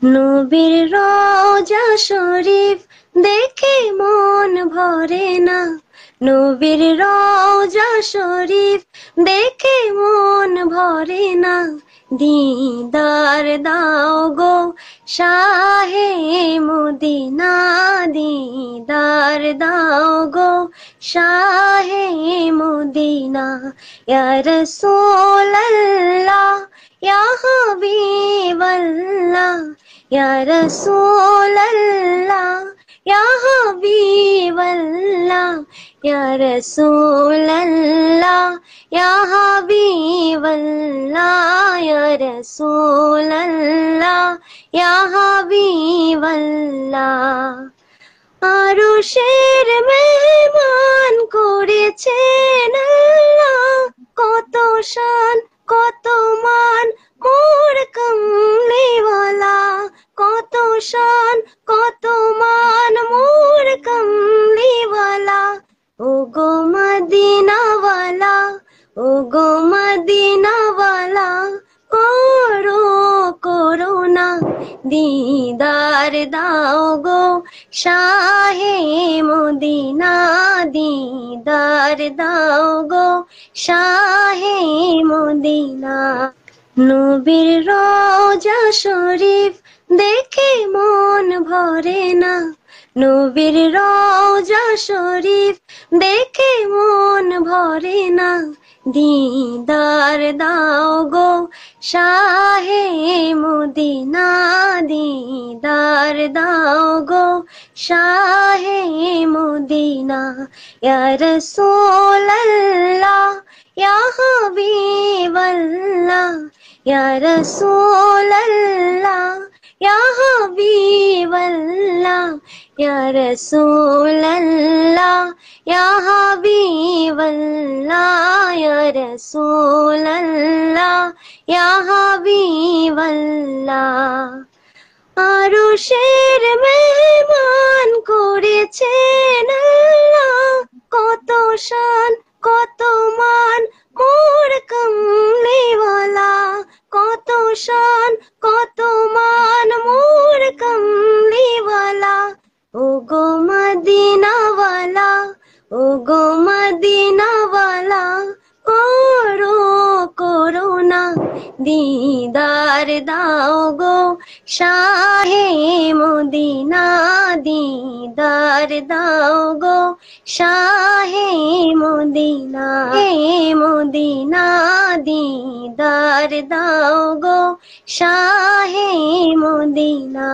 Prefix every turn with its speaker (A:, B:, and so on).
A: নবীর রওজা শরীফ দেখে মন ভরে না। নবীর রওজা শরীফ দেখে মন ভরে না। দিদার দাও গো শাহে মদিনা, দিদার দাও গো শাহে মদিনা। ইয়া রাসূলুল্লাহ ইয়া হাবিবাল্লাহ, ইয়া রাসূলুল্লাহ ইয়া হাবিবাল্লাহ, ইয়া রাসূলুল্লাহ ইয়া হাবিবাল্লাহ, ইয়া রাসূলুল্লাহ ইয়া হাবিবাল্লাহ। আরশের মেহমান করেছেন আল্লাহ, কত শান কত মান মোর কমলিওয়ালা, কত শান কত মান মোর কমলিওয়ালা। ও গো মদিনাওয়ালা, ও গো মদিনাওয়ালা, করো করুণা, দিদার দাও গো শাহে মদিনা, দিদার দাও গো শাহে মদিনা। নবীর রওজা শরীফ দেখে মন ভরে না। নবীর রওজা শরীফ দেখে মন ভরে না। দিদার দাও গো শাহে মদিনা, দিদার দাও গো শাহে মদিনা। ইয়া রাসূলুল্লাহ ইয়া হাবিবাল্লাহ, ইয়া রাসূলুল্লাহ ইয়া হাবিবাল্লাহ, ইয়া রাসূলুল্লাহ ইয়া হাবিবাল্লাহ, ইয়া রাসূলুল্লাহ ইয়া হাবিবাল্লাহ। আরশের মেহমান করেছেন আল্লাহ, কত শান কত মান মোর কমলিওয়ালা, কত শান কত মান মোর কমলিওয়ালা। ও গো মদিনাওয়ালা, ও গো মদিনাওয়ালা, করো করুণা, দিদার দাও গো শাহে মদিনা, দিদার দাও গো শাহে মদিনা, হে মদিনা, দিদার দাও গো শাহে মদিনা।